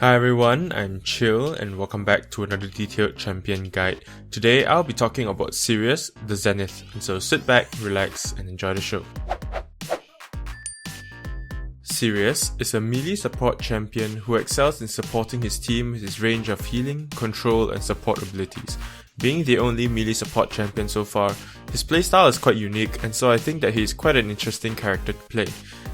Hi everyone, I'm Chyill and welcome back to another detailed champion guide. Today I'll be talking about Sirius, the Zenith, and so sit back, relax and enjoy the show. Sirius is a melee support champion who excels in supporting his team with his range of healing, control and support abilities. Being the only melee support champion so far, his playstyle is quite unique and so I think that he is quite an interesting character to play.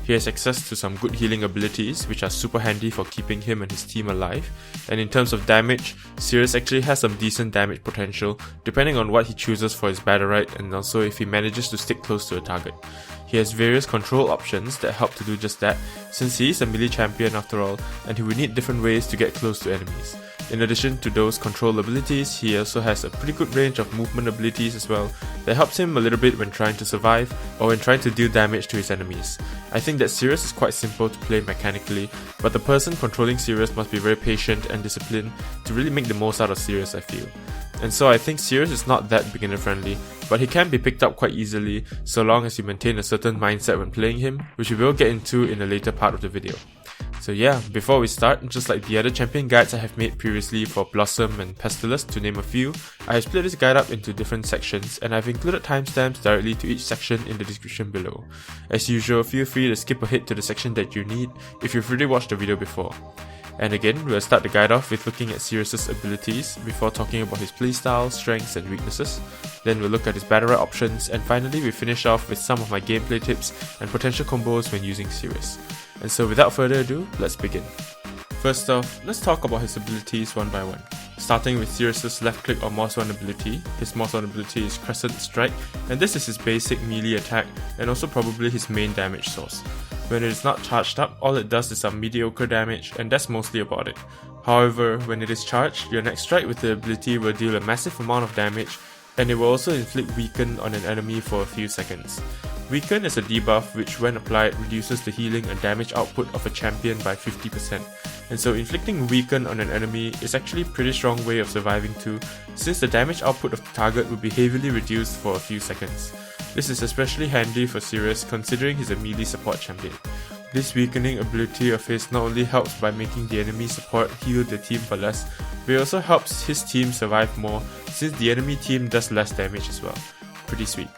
He has access to some good healing abilities which are super handy for keeping him and his team alive, and in terms of damage, Sirius actually has some decent damage potential depending on what he chooses for his Battlerites and also if he manages to stick close to a target. He has various control options that help to do just that, since he is a melee champion after all and he will need different ways to get close to enemies. In addition to those control abilities, he also has a pretty good range of movement abilities as well that helps him a little bit when trying to survive or when trying to deal damage to his enemies. I think that Sirius is quite simple to play mechanically, but the person controlling Sirius must be very patient and disciplined to really make the most out of Sirius, I feel. And so I think Sirius is not that beginner friendly, but he can be picked up quite easily so long as you maintain a certain mindset when playing him, which we will get into in a later part of the video. So yeah, before we start, just like the other champion guides I have made previously for Blossom and Pestilus to name a few, I have split this guide up into different sections and I've included timestamps directly to each section in the description below. As usual, feel free to skip ahead to the section that you need if you've already watched the video before. And again, we'll start the guide off with looking at Sirius's abilities before talking about his playstyle, strengths and weaknesses. Then we'll look at his Battlerites options, and finally we finish off with some of my gameplay tips and potential combos when using Sirius. And so without further ado, let's begin. First off, let's talk about his abilities one by one. Starting with Sirius's left click or mouse 1 ability. His mouse 1 ability is Crescent Strike, and this is his basic melee attack and also probably his main damage source. When it is not charged up, all it does is some mediocre damage and that's mostly about it. However, when it is charged, your next strike with the ability will deal a massive amount of damage and it will also inflict Weaken on an enemy for a few seconds. Weaken is a debuff which when applied reduces the healing and damage output of a champion by 50%, and so inflicting Weaken on an enemy is actually a pretty strong way of surviving too, since the damage output of the target will be heavily reduced for a few seconds. This is especially handy for Sirius considering he's a melee support champion. This weakening ability of his not only helps by making the enemy support heal the team for less, but it also helps his team survive more since the enemy team does less damage as well. Pretty sweet.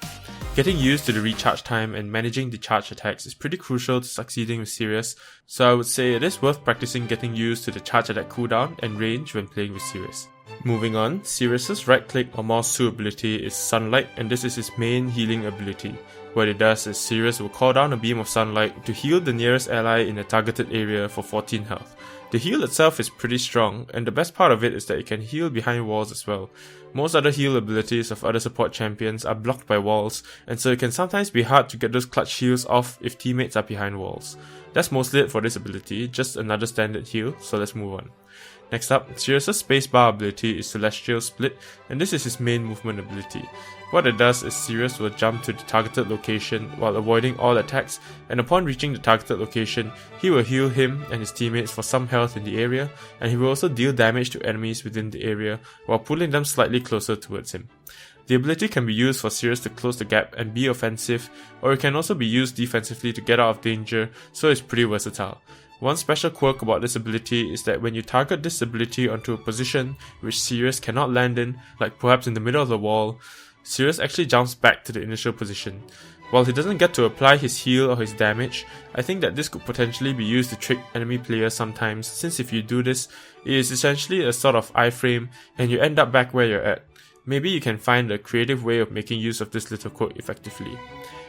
Getting used to the recharge time and managing the charge attacks is pretty crucial to succeeding with Sirius, so I would say it is worth practicing getting used to the charge attack cooldown and range when playing with Sirius. Moving on, Sirius's right click or mouse 2 ability is Sunlight, and this is his main healing ability. What it does is Sirius will call down a beam of sunlight to heal the nearest ally in a targeted area for 14 health. The heal itself is pretty strong, and the best part of it is that it can heal behind walls as well. Most other heal abilities of other support champions are blocked by walls, and so it can sometimes be hard to get those clutch heals off if teammates are behind walls. That's mostly it for this ability, just another standard heal, so let's move on. Next up, Sirius's spacebar ability is Celestial Split, and this is his main movement ability. What it does is Sirius will jump to the targeted location while avoiding all attacks, and upon reaching the targeted location, he will heal him and his teammates for some health in the area, and he will also deal damage to enemies within the area while pulling them slightly closer towards him. The ability can be used for Sirius to close the gap and be offensive, or it can also be used defensively to get out of danger, so it's pretty versatile. One special quirk about this ability is that when you target this ability onto a position which Sirius cannot land in, like perhaps in the middle of the wall, Sirius actually jumps back to the initial position. While he doesn't get to apply his heal or his damage, I think that this could potentially be used to trick enemy players sometimes, since if you do this, it is essentially a sort of iframe and you end up back where you're at. Maybe you can find a creative way of making use of this little quirk effectively.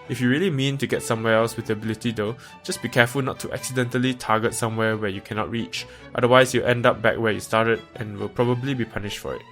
If you really mean to get somewhere else with the ability though, just be careful not to accidentally target somewhere where you cannot reach, otherwise you'll end up back where you started and will probably be punished for it.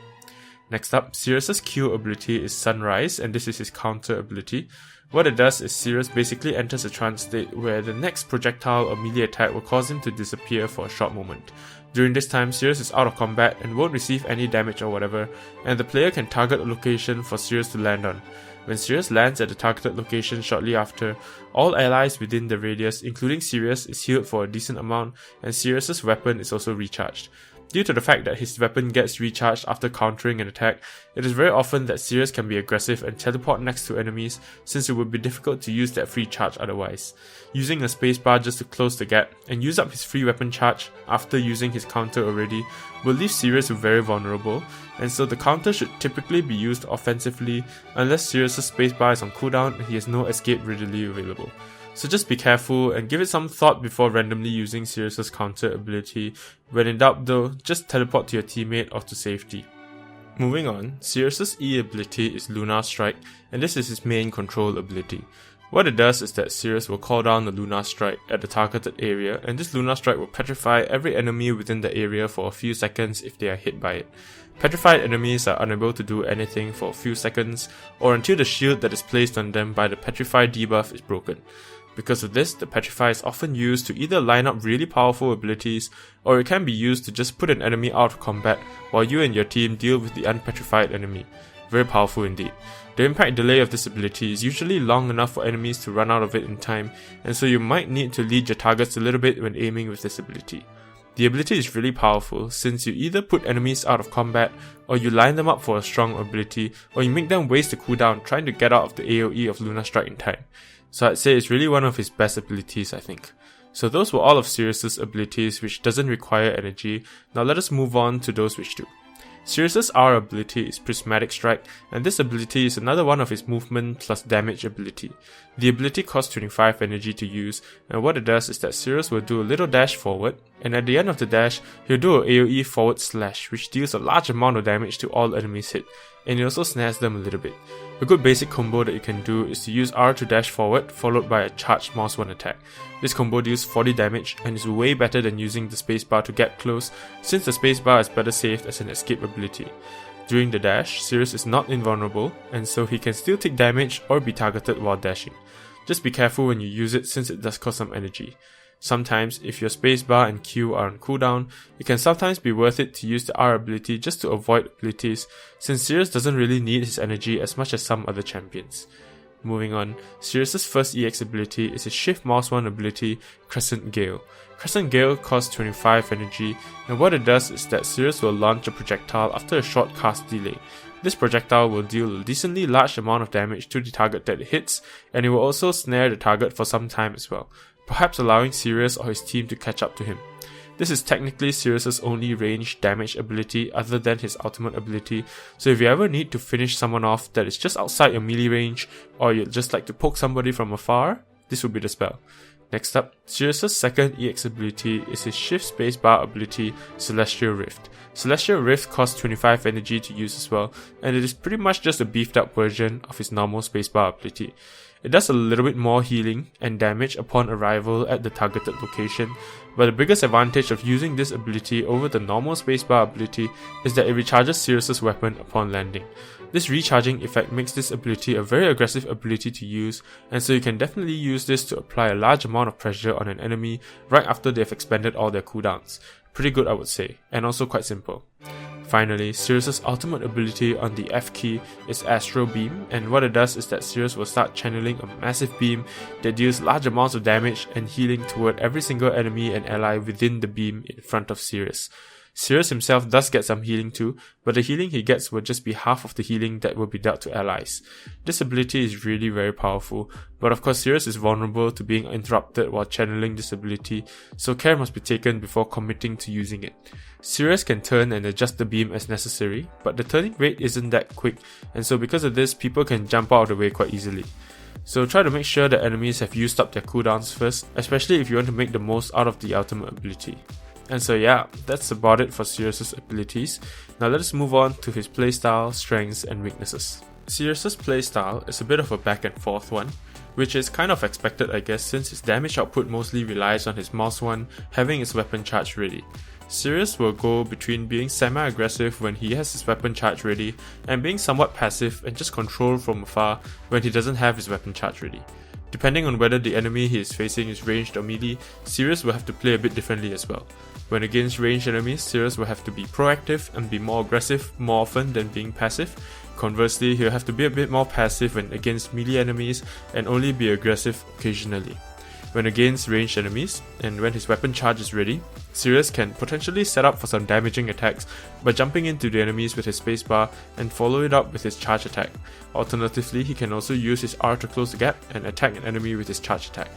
Next up, Sirius's Q ability is Sunrise, and this is his counter ability. What it does is Sirius basically enters a trance state where the next projectile or melee attack will cause him to disappear for a short moment. During this time, Sirius is out of combat and won't receive any damage or whatever, and the player can target a location for Sirius to land on. When Sirius lands at the targeted location shortly after, all allies within the radius, including Sirius, is healed for a decent amount, and Sirius's weapon is also recharged. Due to the fact that his weapon gets recharged after countering an attack, it is very often that Sirius can be aggressive and teleport next to enemies, since it would be difficult to use that free charge otherwise. Using a spacebar just to close the gap and use up his free weapon charge after using his counter already will leave Sirius very vulnerable, and so the counter should typically be used offensively unless Sirius' spacebar is on cooldown and he has no escape readily available. So just be careful and give it some thought before randomly using Sirius' counter ability. When in doubt though, just teleport to your teammate or to safety. Moving on, Sirius' E ability is Lunar Strike, and this is his main control ability. What it does is that Sirius will call down the Lunar Strike at the targeted area, and this Lunar Strike will petrify every enemy within the area for a few seconds if they are hit by it. Petrified enemies are unable to do anything for a few seconds, or until the shield that is placed on them by the Petrify debuff is broken. Because of this, the Petrify is often used to either line up really powerful abilities, or it can be used to just put an enemy out of combat while you and your team deal with the unpetrified enemy. Very powerful indeed. The impact delay of this ability is usually long enough for enemies to run out of it in time, and so you might need to lead your targets a little bit when aiming with this ability. The ability is really powerful since you either put enemies out of combat, or you line them up for a strong ability, or you make them waste the cooldown trying to get out of the AoE of Lunar Strike in time. So I'd say it's really one of his best abilities, I think. So those were all of Sirius' abilities which doesn't require energy. Now let us move on to those which do. Sirius' R ability is Prismatic Strike, and this ability is another one of his movement plus damage ability. The ability costs 25 energy to use, and what it does is that Sirius will do a little dash forward, and at the end of the dash, he'll do a AoE forward slash, which deals a large amount of damage to all enemies hit, and it also snares them a little bit. A good basic combo that you can do is to use R to dash forward, followed by a charged mouse 1 attack. This combo deals 40 damage and is way better than using the spacebar to get close, since the spacebar is better saved as an escape ability. During the dash, Sirius is not invulnerable, and so he can still take damage or be targeted while dashing. Just be careful when you use it since it does cost some energy. Sometimes, if your spacebar and Q are on cooldown, it can sometimes be worth it to use the R ability just to avoid abilities, since Sirius doesn't really need his energy as much as some other champions. Moving on, Sirius' first EX ability is his Shift Mouse 1 ability, Crescent Gale. Crescent Gale costs 25 energy, and what it does is that Sirius will launch a projectile after a short cast delay. This projectile will deal a decently large amount of damage to the target that it hits, and it will also snare the target for some time as well, perhaps allowing Sirius or his team to catch up to him. This is technically Sirius' only ranged damage ability other than his ultimate ability, so if you ever need to finish someone off that is just outside your melee range, or you'd just like to poke somebody from afar, this would be the spell. Next up, Sirius' second EX ability is his Shift Spacebar ability, Celestial Rift. Celestial Rift costs 25 energy to use as well, and it is pretty much just a beefed up version of his normal spacebar ability. It does a little bit more healing and damage upon arrival at the targeted location, but the biggest advantage of using this ability over the normal spacebar ability is that it recharges Sirius' weapon upon landing. This recharging effect makes this ability a very aggressive ability to use, and so you can definitely use this to apply a large amount of pressure on an enemy right after they've expended all their cooldowns. Pretty good, I would say, and also quite simple. Finally, Sirius' ultimate ability on the F key is Astral Beam, and what it does is that Sirius will start channeling a massive beam that deals large amounts of damage and healing toward every single enemy and ally within the beam in front of Sirius. Sirius himself does get some healing too, but the healing he gets will just be half of the healing that will be dealt to allies. This ability is really very powerful, but of course Sirius is vulnerable to being interrupted while channeling this ability, so care must be taken before committing to using it. Sirius can turn and adjust the beam as necessary, but the turning rate isn't that quick, and so because of this, people can jump out of the way quite easily. So try to make sure that enemies have used up their cooldowns first, especially if you want to make the most out of the ultimate ability. And so yeah, that's about it for Sirius' abilities. Now let us move on to his playstyle, strengths and weaknesses. Sirius' playstyle is a bit of a back and forth one, which is kind of expected I guess since his damage output mostly relies on his mouse 1 having his weapon charge ready. Sirius will go between being semi-aggressive when he has his weapon charge ready and being somewhat passive and just control from afar when he doesn't have his weapon charge ready. Depending on whether the enemy he is facing is ranged or melee, Sirius will have to play a bit differently as well. When against ranged enemies, Sirius will have to be proactive and be more aggressive more often than being passive. Conversely, he'll have to be a bit more passive when against melee enemies and only be aggressive occasionally. When against ranged enemies, and when his weapon charge is ready, Sirius can potentially set up for some damaging attacks by jumping into the enemies with his spacebar and follow it up with his charge attack. Alternatively, he can also use his R to close the gap and attack an enemy with his charge attack.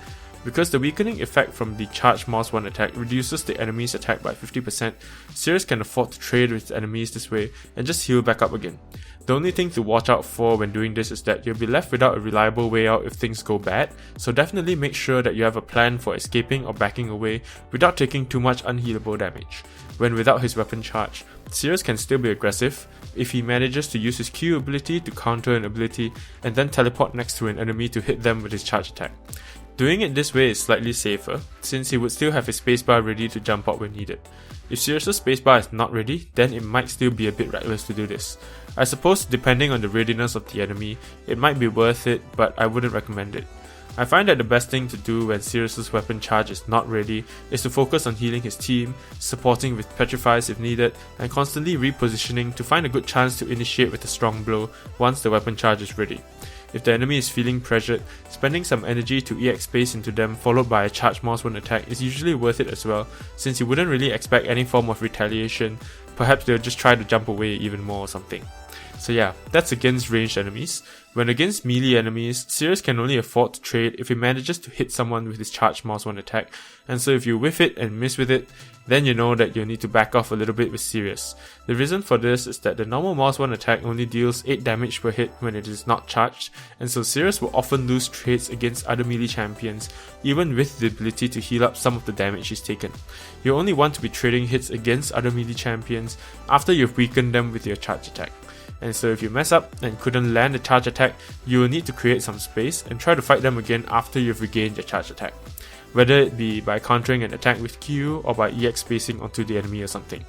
Because the weakening effect from the charged Mouse 1 attack reduces the enemy's attack by 50%, Sirius can afford to trade with enemies this way and just heal back up again. The only thing to watch out for when doing this is that you'll be left without a reliable way out if things go bad, so definitely make sure that you have a plan for escaping or backing away without taking too much unhealable damage. When without his weapon charge, Sirius can still be aggressive if he manages to use his Chyill ability to counter an ability and then teleport next to an enemy to hit them with his charge attack. Doing it this way is slightly safer, since he would still have his spacebar ready to jump out when needed. If Sirius' spacebar is not ready, then it might still be a bit reckless to do this. I suppose depending on the readiness of the enemy, it might be worth it, but I wouldn't recommend it. I find that the best thing to do when Sirius' weapon charge is not ready is to focus on healing his team, supporting with petrifies if needed, and constantly repositioning to find a good chance to initiate with a strong blow once the weapon charge is ready. If the enemy is feeling pressured, spending some energy to EX space into them followed by a charged Mouse 1 attack is usually worth it as well, since you wouldn't really expect any form of retaliation. Perhaps they'll just try to jump away even more or something. So yeah, that's against ranged enemies. When against melee enemies, Sirius can only afford to trade if he manages to hit someone with his charged Mouse 1 attack, and so if you whiff it and miss with it, then you know that you'll need to back off a little bit with Sirius. The reason for this is that the normal Mouse 1 attack only deals 8 damage per hit when it is not charged, and so Sirius will often lose trades against other melee champions, even with the ability to heal up some of the damage he's taken. You only want to be trading hits against other melee champions after you've weakened them with your charge attack. And so if you mess up and couldn't land a charge attack, you will need to create some space and try to fight them again after you've regained your charge attack. Whether it be by countering an attack with Q or by EX spacing onto the enemy or something.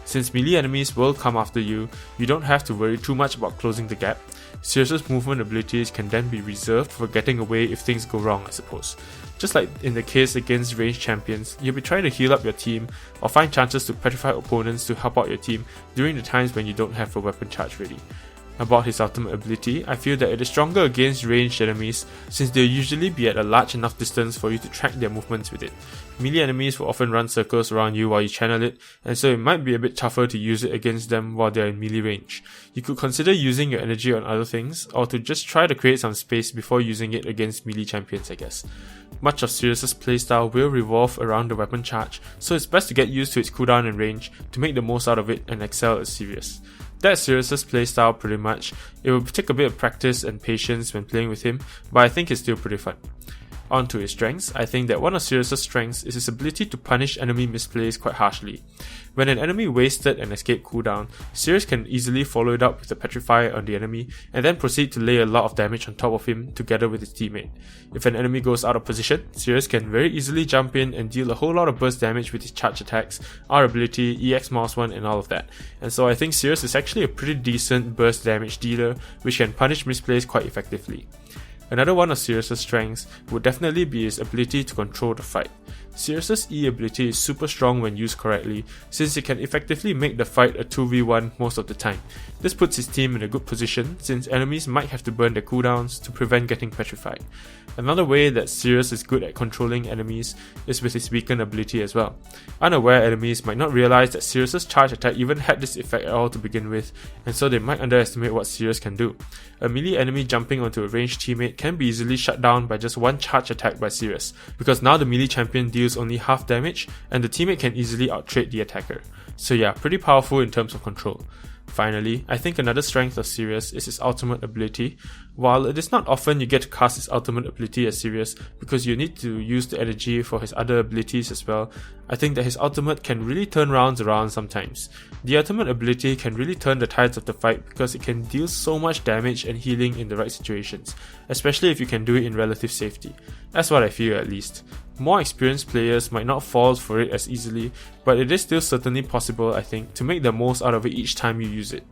Since melee enemies will come after you, you don't have to worry too much about closing the gap. Sirius' movement abilities can then be reserved for getting away if things go wrong, I suppose. Just like in the case against ranged champions, you'll be trying to heal up your team or find chances to petrify opponents to help out your team during the times when you don't have a weapon charge ready. About his ultimate ability, I feel that it is stronger against ranged enemies since they'll usually be at a large enough distance for you to track their movements with it. Melee enemies will often run circles around you while you channel it, and so it might be a bit tougher to use it against them while they're in melee range. You could consider using your energy on other things, or to just try to create some space before using it against melee champions, I guess. Much of Sirius' playstyle will revolve around the weapon charge, so it's best to get used to its cooldown and range to make the most out of it and excel as Sirius. That's Sirius' playstyle pretty much. It will take a bit of practice and patience when playing with him, but I think it's still pretty fun. On to his strengths, I think that one of Sirius' strengths is his ability to punish enemy misplays quite harshly. When an enemy wasted an escape cooldown, Sirius can easily follow it up with a petrify on the enemy and then proceed to lay a lot of damage on top of him together with his teammate. If an enemy goes out of position, Sirius can very easily jump in and deal a whole lot of burst damage with his charge attacks, R ability, EX Mouse 1 and all of that. And so I think Sirius is actually a pretty decent burst damage dealer which can punish misplays quite effectively. Another one of Sirius' strengths would definitely be his ability to control the fight. Sirius' E ability is super strong when used correctly, since it can effectively make the fight a 2v1 most of the time. This puts his team in a good position, since enemies might have to burn their cooldowns to prevent getting petrified. Another way that Sirius is good at controlling enemies is with his weaken ability as well. Unaware enemies might not realize that Sirius' charge attack even had this effect at all to begin with, and so they might underestimate what Sirius can do. A melee enemy jumping onto a ranged teammate can be easily shut down by just one charge attack by Sirius, because now the melee champion deals only half damage and the teammate can easily out-trade the attacker. So yeah, pretty powerful in terms of control. Finally, I think another strength of Sirius is his ultimate ability. While it is not often you get to cast his ultimate ability as Sirius because you need to use the energy for his other abilities as well, I think that his ultimate can really turn rounds around sometimes. The ultimate ability can really turn the tides of the fight because it can deal so much damage and healing in the right situations, especially if you can do it in relative safety. That's what I feel at least. More experienced players might not fall for it as easily, but it is still certainly possible, I think, to make the most out of it each time you use it.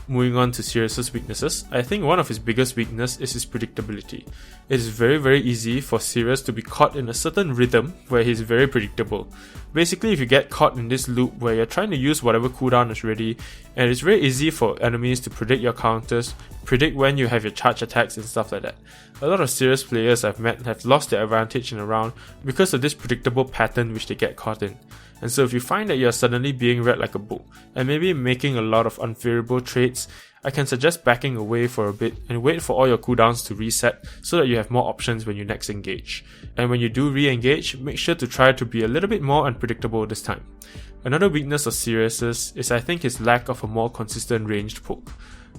Moving on to Sirius's weaknesses, I think one of his biggest weaknesses is his predictability. It is very easy for Sirius to be caught in a certain rhythm where he is very predictable. Basically, if you get caught in this loop where you're trying to use whatever cooldown is ready, and it's very easy for enemies to predict your counters, predict when you have your charge attacks and stuff like that. A lot of Sirius players I've met have lost their advantage in a round because of this predictable pattern which they get caught in. And so if you find that you're suddenly being read like a book, and maybe making a lot of unfavorable trades, I can suggest backing away for a bit and wait for all your cooldowns to reset so that you have more options when you next engage. And when you do re-engage, make sure to try to be a little bit more unpredictable this time. Another weakness of Sirius's is I think his lack of a more consistent ranged poke.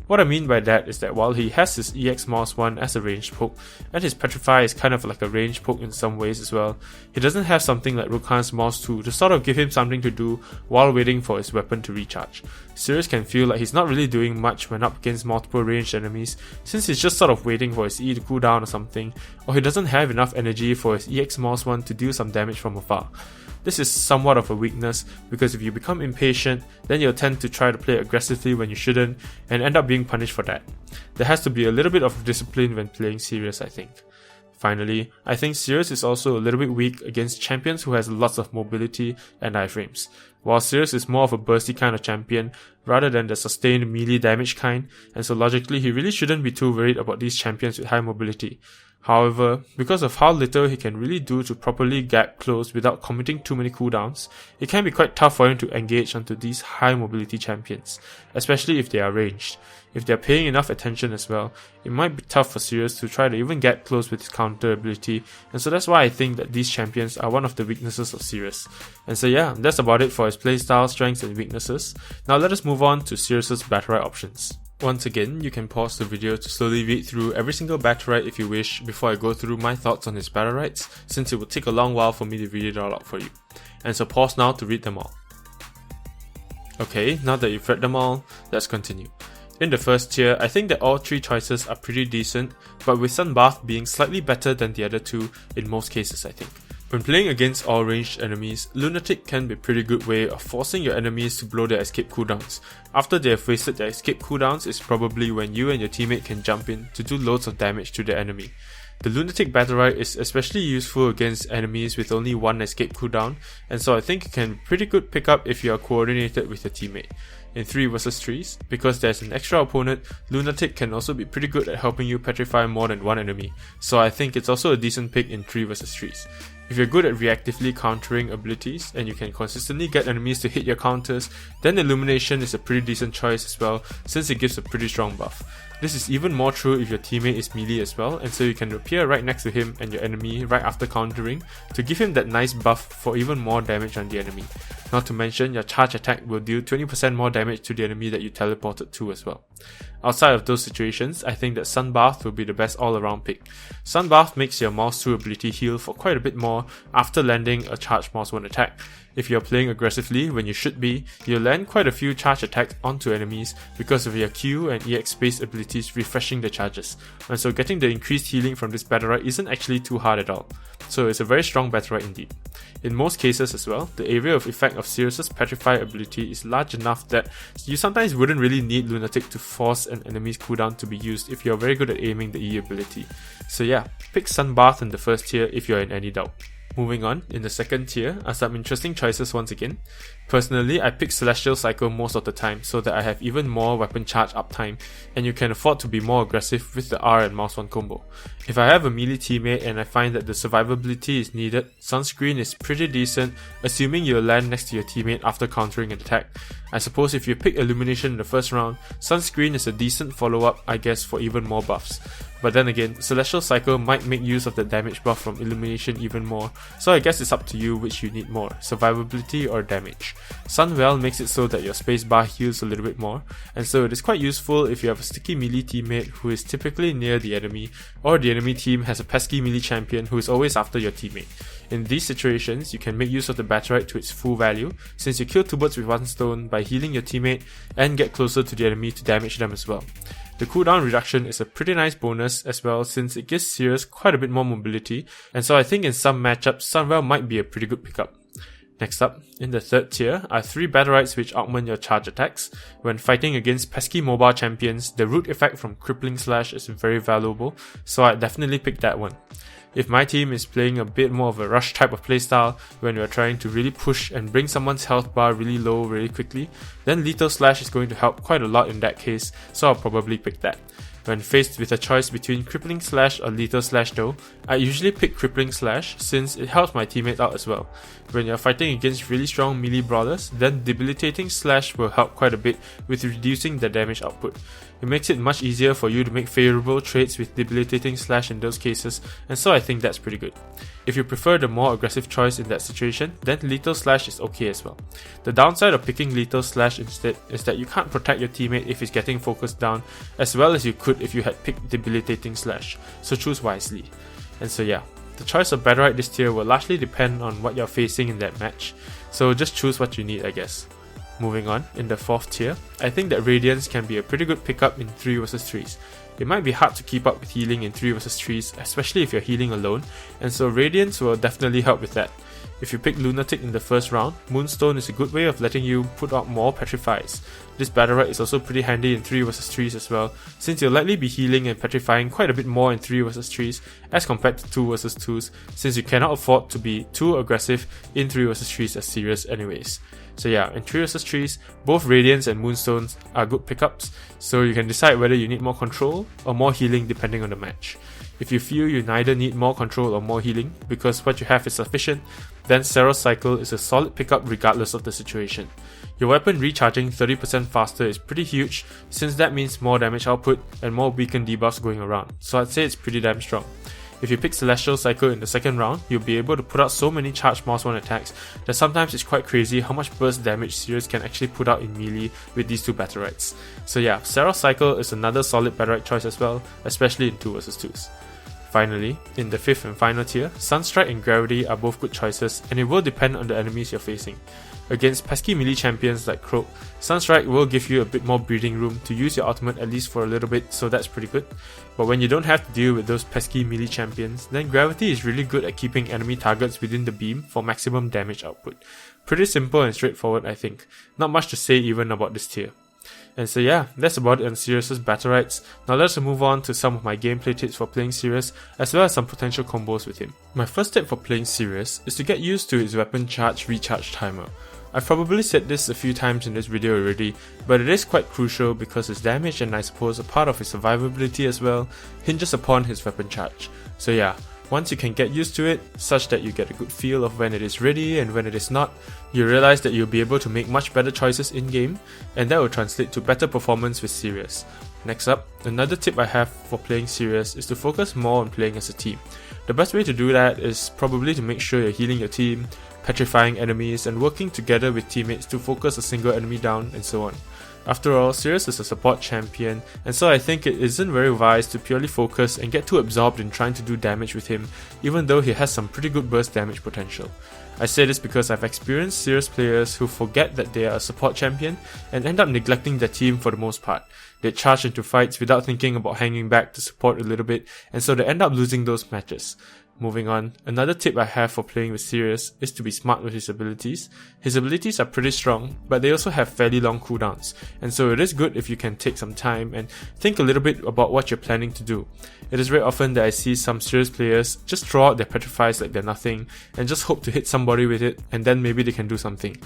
What I mean by that is that while he has his EX Mouse 1 as a ranged poke, and his Petrify is kind of like a ranged poke in some ways as well, he doesn't have something like Rukhan's Mouse 2 to sort of give him something to do while waiting for his weapon to recharge. Sirius can feel like he's not really doing much when up against multiple ranged enemies, since he's just sort of waiting for his E to cool down or something, or he doesn't have enough energy for his EX Mouse 1 to do some damage from afar. This is somewhat of a weakness because if you become impatient, then you'll tend to try to play aggressively when you shouldn't and end up being punished for that. There has to be a little bit of discipline when playing Sirius, I think. Finally, I think Sirius is also a little bit weak against champions who has lots of mobility and iframes. While Sirius is more of a bursty kind of champion rather than the sustained melee damage kind, and so logically he really shouldn't be too worried about these champions with high mobility. However, because of how little he can really do to properly gap close without committing too many cooldowns, it can be quite tough for him to engage onto these high mobility champions, especially if they are ranged. If they are paying enough attention as well, it might be tough for Sirius to try to even get close with his counter ability, and so that's why I think that these champions are one of the weaknesses of Sirius. And so yeah, that's about it for his playstyle, strengths and weaknesses. Now let us move on to Sirius's Battlerites options. Once again, you can pause the video to slowly read through every single Battlerites if you wish before I go through my thoughts on his Battlerites, since it will take a long while for me to read it all out for you. And so pause now to read them all. Okay, now that you've read them all, let's continue. In the first tier, I think that all three choices are pretty decent, but with Sunbath being slightly better than the other two in most cases I think. When playing against all ranged enemies, Lunatic can be a pretty good way of forcing your enemies to blow their escape cooldowns. After they have wasted their escape cooldowns is probably when you and your teammate can jump in to do loads of damage to the enemy. The Lunatic Battlerites is especially useful against enemies with only one escape cooldown, and so I think it can be pretty good pickup if you are coordinated with your teammate. In 3 vs 3s, because there's an extra opponent, Lunatic can also be pretty good at helping you petrify more than one enemy, so I think it's also a decent pick in 3 vs 3s. If you're good at reactively countering abilities and you can consistently get enemies to hit your counters, then Illumination is a pretty decent choice as well, since it gives a pretty strong buff. This is even more true if your teammate is melee as well, and so you can appear right next to him and your enemy right after countering to give him that nice buff for even more damage on the enemy. Not to mention, your charge attack will deal 20% more damage to the enemy that you teleported to as well. Outside of those situations, I think that Sunbath will be the best all-around pick. Sunbath makes your Mouse 2 ability heal for quite a bit more after landing a charged Mouse 1 attack. If you're playing aggressively when you should be, you'll land quite a few charge attacks onto enemies because of your Q and EX space abilities refreshing the charges, and so getting the increased healing from this Battlerites isn't actually too hard at all. So it's a very strong Battlerites indeed. In most cases as well, the area of effect of Sirius's Petrify ability is large enough that you sometimes wouldn't really need Lunatic to force an enemy's cooldown to be used if you're very good at aiming the E ability. So yeah, pick Sunbath in the first tier if you're in any doubt. Moving on, in the second tier are some interesting choices once again. Personally, I pick Celestial Cycle most of the time so that I have even more weapon charge uptime, and you can afford to be more aggressive with the R and Mouse 1 combo. If I have a melee teammate and I find that the survivability is needed, Sunscreen is pretty decent, assuming you'll land next to your teammate after countering an attack. I suppose if you pick Illumination in the first round, Sunscreen is a decent follow-up, I guess, for even more buffs. But then again, Celestial Cycle might make use of the damage buff from Illumination even more, so I guess it's up to you which you need more, survivability or damage. Sunwell makes it so that your spacebar heals a little bit more, and so it is quite useful if you have a sticky melee teammate who is typically near the enemy, or the enemy team has a pesky melee champion who is always after your teammate. In these situations, you can make use of the Battlerites to its full value, since you kill 2 birds with 1 stone by healing your teammate and get closer to the enemy to damage them as well. The cooldown reduction is a pretty nice bonus as well, since it gives Sirius quite a bit more mobility, and so I think in some matchups Sunwell might be a pretty good pickup. Next up, in the third tier are 3 Battlerites which augment your charge attacks. When fighting against pesky mobile champions, the root effect from Crippling Slash is very valuable, so I'd definitely pick that one. If my team is playing a bit more of a rush type of playstyle, when you're trying to really push and bring someone's health bar really low really quickly, then Lethal Slash is going to help quite a lot in that case, so I'll probably pick that. When faced with a choice between Crippling Slash or Lethal Slash though, I usually pick Crippling Slash since it helps my teammate out as well. When you're fighting against really strong melee brawlers, then Debilitating Slash will help quite a bit with reducing the damage output. It makes it much easier for you to make favourable trades with Debilitating Slash in those cases, and so I think that's pretty good. If you prefer the more aggressive choice in that situation, then Lethal Slash is okay as well. The downside of picking Lethal Slash instead is that you can't protect your teammate if he's getting focused down, as well as you could if you had picked Debilitating Slash, so choose wisely. And so yeah, the choice of Battlerites this tier will largely depend on what you're facing in that match, so just choose what you need, I guess. Moving on, in the fourth tier, I think that Radiance can be a pretty good pickup in 3 vs 3s. It might be hard to keep up with healing in 3 vs 3s, especially if you're healing alone, and so Radiance will definitely help with that. If you pick Lunatic in the first round, Moonstone is a good way of letting you put out more Petrifies. This Battlerites is also pretty handy in 3 vs 3s as well, since you'll likely be healing and petrifying quite a bit more in 3 vs 3s as compared to 2 vs 2s, since you cannot afford to be too aggressive in 3 vs 3s as Sirius anyways. So yeah, in 3 vs 3s, both Radiance and Moonstones are good pickups, so you can decide whether you need more control or more healing depending on the match. If you feel you neither need more control or more healing, because what you have is sufficient, then Seros Cycle is a solid pickup regardless of the situation. Your weapon recharging 30% faster is pretty huge, since that means more damage output and more beacon debuffs going around, so I'd say it's pretty damn strong. If you pick Celestial Cycle in the second round, you'll be able to put out so many charged mouse 1 attacks that sometimes it's quite crazy how much burst damage Sirius can actually put out in melee with these 2 Battlerites. So yeah, Seros Cycle is another solid Battlerite choice as well, especially in 2 vs 2s. Finally, in the 5th and final tier, Sunstrike and Gravity are both good choices, and it will depend on the enemies you're facing. Against pesky melee champions like Croak, Sunstrike will give you a bit more breathing room to use your ultimate at least for a little bit, so that's pretty good. But when you don't have to deal with those pesky melee champions, then Gravity is really good at keeping enemy targets within the beam for maximum damage output. Pretty simple and straightforward, I think. Not much to say even about this tier. And so yeah, that's about it on Sirius's Battlerites. Now let's move on to some of my gameplay tips for playing Sirius, as well as some potential combos with him. My first tip for playing Sirius is to get used to his weapon charge recharge timer. I've probably said this a few times in this video already, but it is quite crucial because his damage, and I suppose a part of his survivability as well, hinges upon his weapon charge. So yeah, once you can get used to it, such that you get a good feel of when it is ready and when it is not, you realize that you'll be able to make much better choices in-game, and that will translate to better performance with Sirius. Next up, another tip I have for playing Sirius is to focus more on playing as a team. The best way to do that is probably to make sure you're healing your team, petrifying enemies, and working together with teammates to focus a single enemy down, and so on. After all, Sirius is a support champion, and so I think it isn't very wise to purely focus and get too absorbed in trying to do damage with him, even though he has some pretty good burst damage potential. I say this because I've experienced Sirius players who forget that they are a support champion and end up neglecting their team for the most part. They charge into fights without thinking about hanging back to support a little bit, and so they end up losing those matches. Moving on, another tip I have for playing with Sirius is to be smart with his abilities. His abilities are pretty strong, but they also have fairly long cooldowns, and so it is good if you can take some time and think a little bit about what you're planning to do. It is very often that I see some Sirius players just throw out their petrifies like they're nothing, and just hope to hit somebody with it, and then maybe they can do something.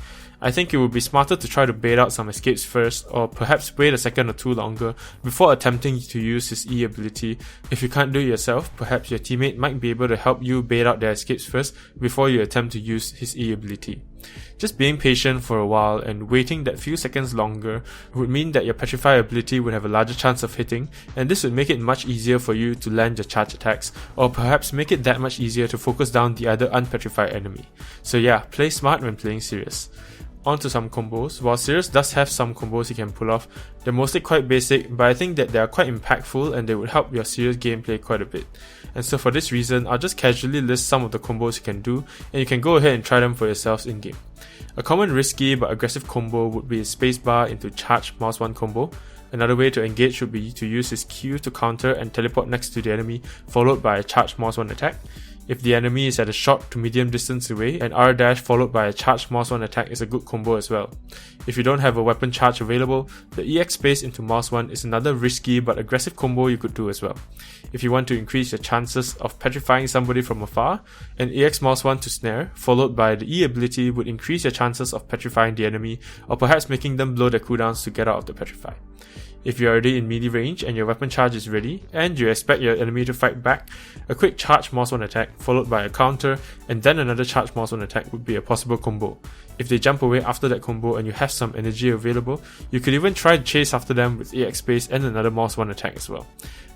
I think it would be smarter to try to bait out some escapes first, or perhaps wait a second or two longer before attempting to use his E ability. If you can't do it yourself, perhaps your teammate might be able to help you bait out their escapes first before you attempt to use his E ability. Just being patient for a while and waiting that few seconds longer would mean that your petrify ability would have a larger chance of hitting, and this would make it much easier for you to land your charge attacks, or perhaps make it that much easier to focus down the other unpetrified enemy. So yeah, play smart when playing Sirius. On to some combos. While Sirius does have some combos he can pull off, they're mostly quite basic, but I think that they are quite impactful and they would help your Sirius gameplay quite a bit. And so for this reason, I'll just casually list some of the combos you can do, and you can go ahead and try them for yourselves in-game. A common risky but aggressive combo would be a spacebar into charge mouse 1 combo. Another way to engage would be to use his Q to counter and teleport next to the enemy, followed by a charge mouse 1 attack. If the enemy is at a short to medium distance away, an R dash followed by a charged -1 attack is a good combo as well. If you don't have a weapon charge available, the EX space into -1 is another risky but aggressive combo you could do as well. If you want to increase your chances of petrifying somebody from afar, an EX -1 to snare followed by the E ability would increase your chances of petrifying the enemy, or perhaps making them blow their cooldowns to get out of the petrify. If you're already in melee range and your weapon charge is ready, and you expect your enemy to fight back, a quick charge -1 attack followed by a counter and then another charge -1 attack would be a possible combo. If they jump away after that combo and you have some energy available, you could even try to chase after them with EX space and another -1 attack as well.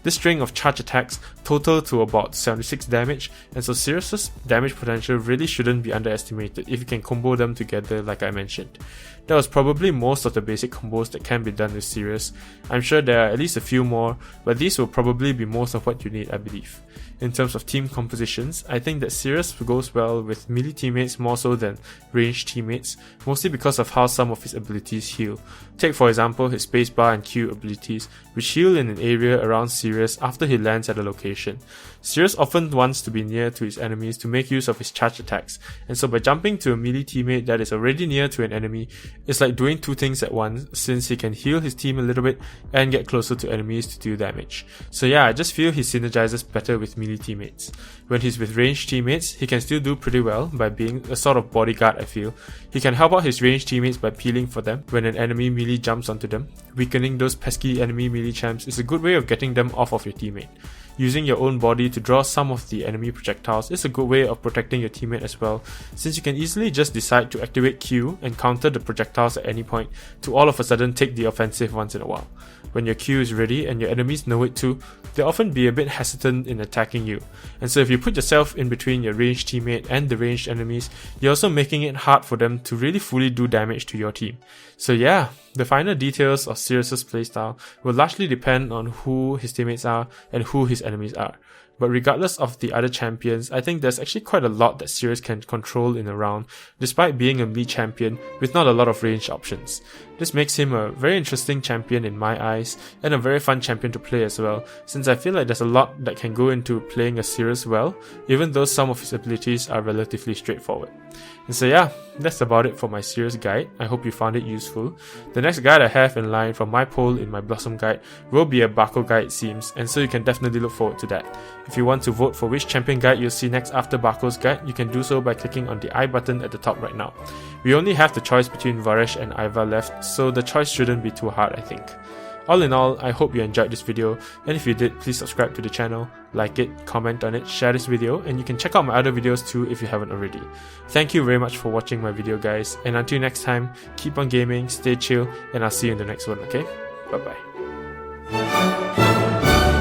This string of charge attacks total to about 76 damage, and so Sirius's damage potential really shouldn't be underestimated if you can combo them together like I mentioned. That was probably most of the basic combos that can be done with Sirius. I'm sure there are at least a few more, but these will probably be most of what you need, I believe. In terms of team compositions, I think that Sirius goes well with melee teammates more so than ranged teammates, mostly because of how some of his abilities heal. Take for example his spacebar and Q abilities, which heal in an area around Sirius after he lands at a location. Sirius often wants to be near to his enemies to make use of his charge attacks, and so by jumping to a melee teammate that is already near to an enemy, it's like doing two things at once, since he can heal his team a little bit and get closer to enemies to deal damage. So yeah, I just feel he synergizes better with melee teammates. When he's with ranged teammates, he can still do pretty well by being a sort of bodyguard, I feel. He can help out his ranged teammates by peeling for them when an enemy melee jumps onto them. Weakening those pesky enemy melee champs is a good way of getting them off of your teammate. Using your own body to draw some of the enemy projectiles is a good way of protecting your teammate as well, since you can easily just decide to activate Q and counter the projectiles at any point to all of a sudden take the offensive once in a while. When your Q is ready and your enemies know it too, they'll often be a bit hesitant in attacking you, and so if you put yourself in between your ranged teammate and the ranged enemies, you're also making it hard for them to really fully do damage to your team. So yeah, the finer details of Sirius's playstyle will largely depend on who his teammates are and who his enemies are. But regardless of the other champions, I think there's actually quite a lot that Sirius can control in a round, despite being a melee champion with not a lot of range options. This makes him a very interesting champion in my eyes, and a very fun champion to play as well, since I feel like there's a lot that can go into playing a Sirius well, even though some of his abilities are relatively straightforward. And so yeah, that's about it for my Sirius guide. I hope you found it useful. The next guide I have in line from my poll in my Blossom guide will be a Bako guide, it seems, and so you can definitely look forward to that. If you want to vote for which champion guide you'll see next after Bako's guide, you can do so by clicking on the I button at the top right now. We only have the choice between Varesh and Iva left, so the choice shouldn't be too hard, I think. All in all, I hope you enjoyed this video, and if you did, please subscribe to the channel, like it, comment on it, share this video, and you can check out my other videos too if you haven't already. Thank you very much for watching my video, guys, and until next time, keep on gaming, stay chill, and I'll see you in the next one, okay? Bye bye.